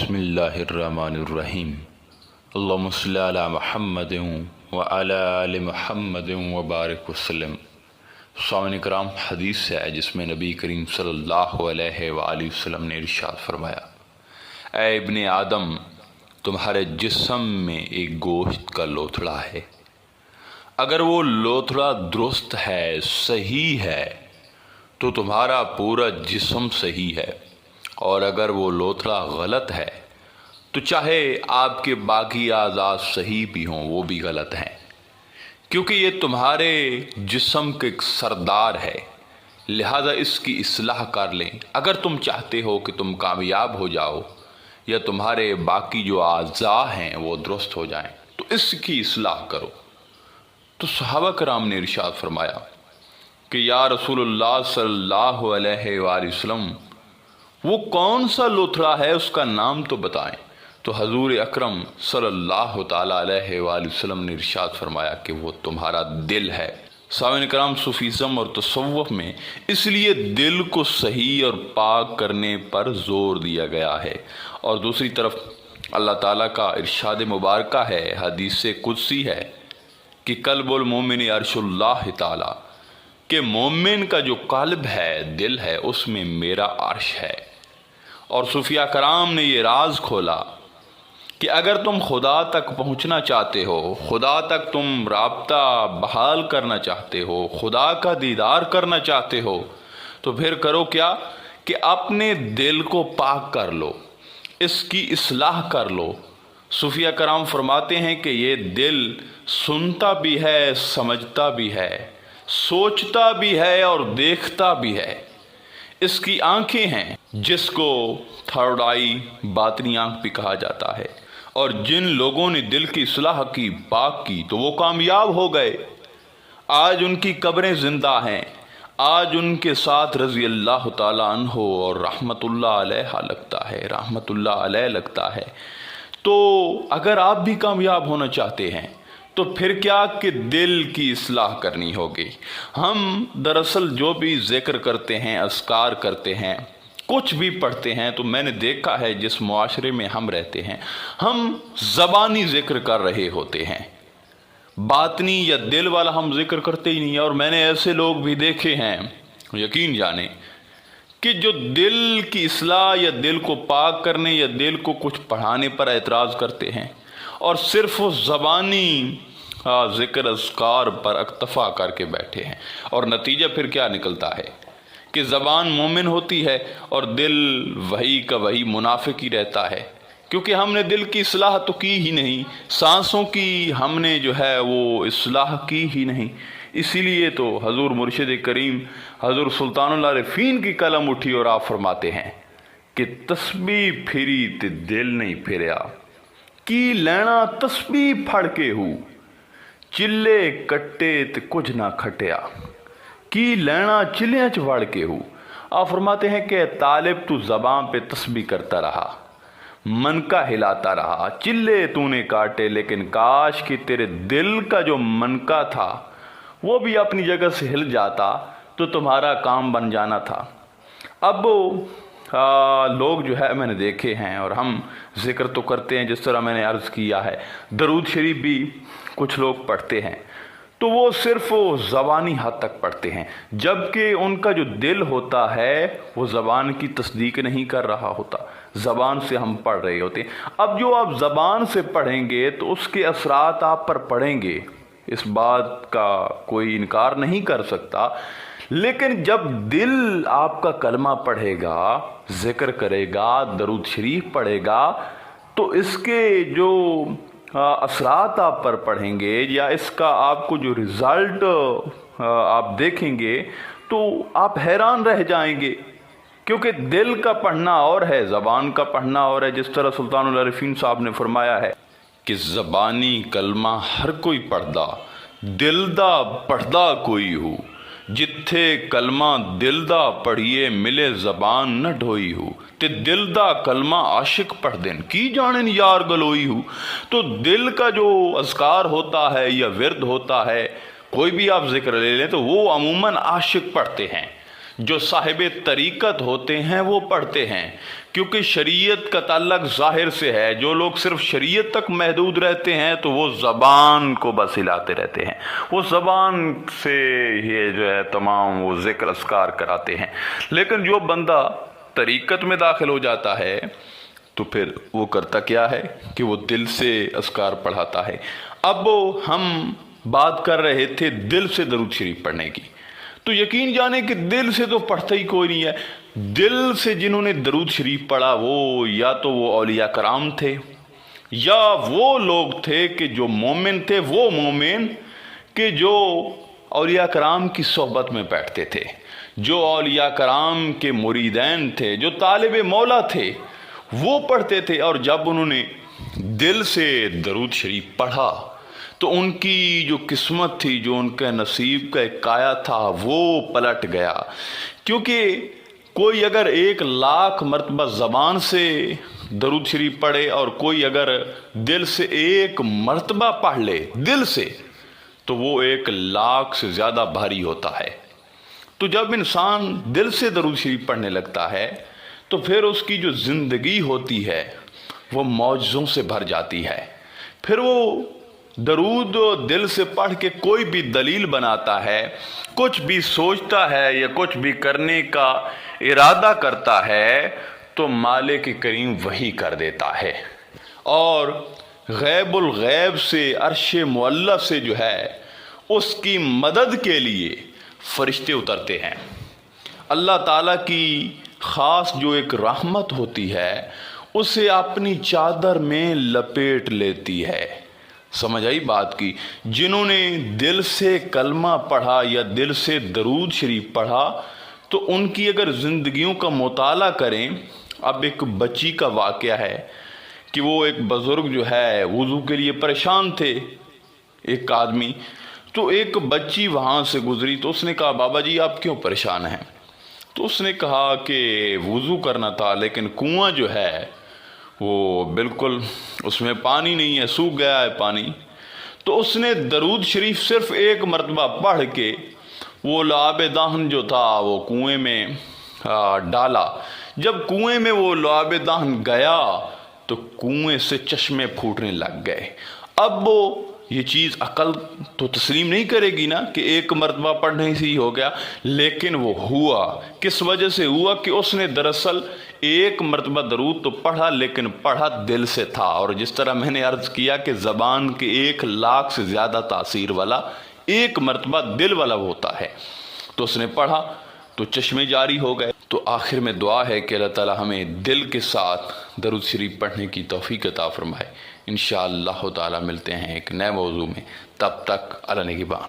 बिस्मिल्लाहिर्रहमानिर्रहीम। अल्लाहुम्मा सल्लि अला मुहम्मद व अला आलि मुहम्मद व बारिक वसल्लम। सामईन किराम, हदीस है जिसमें नबी करीम सल्लल्लाहु अलैहि वसल्लम ने इरशाद फरमाया, ऐ इब्ने आदम, तुम्हारे जिस्म में एक गोश्त का लोथड़ा है। अगर वो लोथड़ा दुरुस्त है, सही है, तो तुम्हारा पूरा जिस्म सही है, और अगर वो लोथड़ा गलत है तो चाहे आपके बाकी आज़ाद सही भी हों, वो भी गलत हैं, क्योंकि ये तुम्हारे जिस्म के एक सरदार है। लिहाजा इसकी इस्लाह कर लें। अगर तुम चाहते हो कि तुम कामयाब हो जाओ या तुम्हारे बाकी जो आज़ा हैं वो दुरुस्त हो जाएं, तो इसकी इस्लाह करो। तो सहाबा कराम ने इरशाद फरमाया कि या रसूलुल्लाह सल्लल्लाहु अलैहि वसल्लम, वो कौन सा लोथड़ा है, उसका नाम तो बताएं। तो हजूर अकरम सल्लल्लाहु ताला अलैहि वसल्लम ने इरशाद फरमाया कि वो तुम्हारा दिल है। सामईन किराम, सूफीज़्म और तसव्वुफ़ में इसलिए दिल को सही और पाक करने पर जोर दिया गया है। और दूसरी तरफ अल्लाह ताला का इरशाद मुबारक है, हदीस कुदसी है कि कल्बुल मोमिन अर्शुल्लाह ताला, कि मोमिन का जो कल्ब है, दिल है, उसमें मेरा अर्श है। और सूफिया कराम ने ये राज खोला कि अगर तुम खुदा तक पहुंचना चाहते हो, खुदा तक तुम राब्ता बहाल करना चाहते हो, खुदा का दीदार करना चाहते हो, तो फिर करो क्या कि अपने दिल को पाक कर लो, इसकी इस्लाह कर लो। सूफिया कराम फरमाते हैं कि ये दिल सुनता भी है, समझता भी है, सोचता भी है और देखता भी है। इसकी आंखें हैं जिसको थर्ड आई, बातनी आंख भी कहा जाता है। और जिन लोगों ने दिल की इस्लाह की, पाक की, तो वो कामयाब हो गए। आज उनकी कब्रें जिंदा हैं, आज उनके साथ रज़ी अल्लाह ताला अन्हो और रहमतुल्लाह अलैहा लगता है, रहमतुल्लाह अलैह लगता है। तो अगर आप भी कामयाब होना चाहते हैं तो फिर क्या कि दिल की इस्लाह करनी होगी। हम दरअसल जो भी जिक्र करते हैं, अस्कार करते हैं, कुछ भी पढ़ते हैं, तो मैंने देखा है जिस मुआशरे में हम रहते हैं, हम ज़बानी जिक्र कर रहे होते हैं, बातनी या दिल वाला हम जिक्र करते ही नहीं है। और मैंने ऐसे लोग भी देखे हैं, यकीन जाने, कि जो दिल की इस्लाह या दिल को पाक करने या दिल को कुछ पढ़ाने पर एतराज़ करते हैं और सिर्फ वो ज़बानी ज़िक्र अस्कार पर अक्तफ़ा करके बैठे हैं। और नतीजा फिर क्या निकलता है कि ज़बान मोमिन होती है और दिल वही का वही मुनाफिक ही रहता है, क्योंकि हमने दिल की इस्लाह तो की ही नहीं, सांसों की हमने जो है वो इस्लाह की ही नहीं। इसीलिए तो हजूर मुर्शिद करीम हजूर सुल्तानुल आरिफीन की कलम उठी और आप फरमाते हैं कि तस्बीह फिरी ते दिल नहीं फिरया, की लैना तस्बीह फड़ के हूँ, चिल्ले कट्टे ते कुछ ना खटिया, की लैना चिल्लियाँ च वड़ के हूँ। आप फरमाते हैं कि तालिब तू ज़बान पे तस्बीह करता रहा, मनका हिलाता रहा, चिल्ले तूने काटे, लेकिन काश कि तेरे दिल का जो मनका था वो भी अपनी जगह से हिल जाता तो तुम्हारा काम बन जाना था। अब लोग जो है मैंने देखे हैं, और हम जिक्र तो करते हैं जिस तरह मैंने अर्ज़ किया है, दरूद शरीफ भी कुछ लोग पढ़ते हैं, तो वो सिर्फ ज़बानी हद तक पढ़ते हैं, जबकि उनका जो दिल होता है वो ज़बान की तस्दीक नहीं कर रहा होता, ज़बान से हम पढ़ रहे होते हैं। अब जो आप ज़बान से पढ़ेंगे तो उसके असरात आप पर पड़ेंगे, इस बात का कोई इनकार नहीं कर सकता। लेकिन जब दिल आपका कलमा पढ़ेगा, जिक्र करेगा, दरूद शरीफ पढ़ेगा, तो इसके जो असरात आप पर पढ़ेंगे या इसका आपको जो रिज़ल्ट आप देखेंगे तो आप हैरान रह जाएंगे, क्योंकि दिल का पढ़ना और है, ज़बान का पढ़ना और है। जिस तरह सुल्तानुल आरिफीन साहब ने फरमाया है कि ज़बानी कलमा हर कोई पढ़दा, दिल दा पढ़दा कोई हो, जिथे कलमा दिल दा पढ़िए मिले ज़बान न ढोई हो, ते दिल दा कलमा आशिक पढ़ देन की जाने यार गलोई हो। तो दिल का जो अज़कार होता है या विरद होता है, कोई भी आप जिक्र ले लें, तो वो अमूमन आशिक पढ़ते हैं, जो साहिब तरीक़त होते हैं वो पढ़ते हैं, کیونکہ شریعت کا تعلق ظاہر سے ہے. جو لوگ صرف شریعت تک محدود رہتے ہیں تو وہ زبان کو بس ہلاتے رہتے ہیں, وہ زبان سے یہ جو ہے تمام وہ ذکر اذکار کراتے ہیں. لیکن جو بندہ طریقت میں داخل ہو جاتا ہے تو پھر وہ کرتا کیا ہے کہ وہ دل سے اذکار پڑھاتا ہے. اب ہم بات کر رہے تھے دل سے درود شریف پڑھنے کی, تو یقین جانے کہ دل سے تو پڑھتا ہی کوئی نہیں ہے. دل سے جنہوں نے درود شریف پڑھا وہ یا تو وہ اولیاء کرام تھے, یا وہ لوگ تھے کہ جو مومن تھے, وہ مومن کہ جو اولیاء کرام کی صحبت میں بیٹھتے تھے, جو اولیاء کرام کے مریدین تھے, جو طالب مولا تھے, وہ پڑھتے تھے. اور جب انہوں نے دل سے درود شریف پڑھا تو ان کی جو قسمت تھی, جو ان کے نصیب کا ایک کایا تھا, وہ پلٹ گیا. کیونکہ کوئی اگر 1,00,000 مرتبہ زبان سے درود شریف پڑھے اور کوئی اگر دل سے 1 مرتبہ پڑھ لے دل سے, تو وہ 1,00,000 سے زیادہ بھاری ہوتا ہے. تو جب انسان دل سے درود شریف پڑھنے لگتا ہے تو پھر اس کی جو زندگی ہوتی ہے وہ معجزوں سے بھر جاتی ہے. پھر وہ درود دل سے پڑھ کے کوئی بھی دلیل بناتا ہے, کچھ بھی سوچتا ہے یا کچھ بھی کرنے کا ارادہ کرتا ہے تو مالک کریم وہی کر دیتا ہے. اور غیب الغیب سے عرش معلی سے جو ہے اس کی مدد کے لیے فرشتے اترتے ہیں. اللہ تعالیٰ کی خاص جو ایک رحمت ہوتی ہے اسے اپنی چادر میں لپیٹ لیتی ہے. سمجھ آئی بات کی؟ جنہوں نے دل سے کلمہ پڑھا یا دل سے درود شریف پڑھا تو ان کی اگر زندگیوں کا مطالعہ کریں. اب ایک بچی کا واقعہ ہے کہ وہ ایک بزرگ جو ہے وضو کے لیے پریشان تھے, ایک آدمی. تو ایک بچی وہاں سے گزری تو اس نے کہا بابا جی آپ کیوں پریشان ہیں؟ تو اس نے کہا کہ وضو کرنا تھا لیکن کنواں جو ہے وہ بالکل اس میں پانی نہیں ہے, سوکھ گیا ہے پانی. تو اس نے درود شریف صرف 1 مرتبہ پڑھ کے وہ لعاب دہن جو تھا وہ کنویں میں ڈالا. جب کنویں میں وہ لعاب دہن گیا تو کنویں سے چشمے پھوٹنے لگ گئے. اب وہ یہ چیز عقل تو تسلیم نہیں کرے گی نا کہ 1 مرتبہ پڑھنے سے ہی ہو گیا, لیکن وہ ہوا. کس وجہ سے ہوا کہ اس نے دراصل 1 مرتبہ درود تو پڑھا لیکن پڑھا دل سے تھا. اور جس طرح میں نے عرض کیا کہ زبان کے 1,00,000 سے زیادہ تاثیر والا 1 مرتبہ دل والا ہوتا ہے. تو اس نے پڑھا تو چشمے جاری ہو گئے. تو آخر میں دعا ہے کہ اللہ تعالی ہمیں دل کے ساتھ درود شریف پڑھنے کی توفیق عطا فرمائے. انشاءاللہ تعالی ملتے ہیں ایک نئے موضوع میں, تب تک اللہ نگہبان.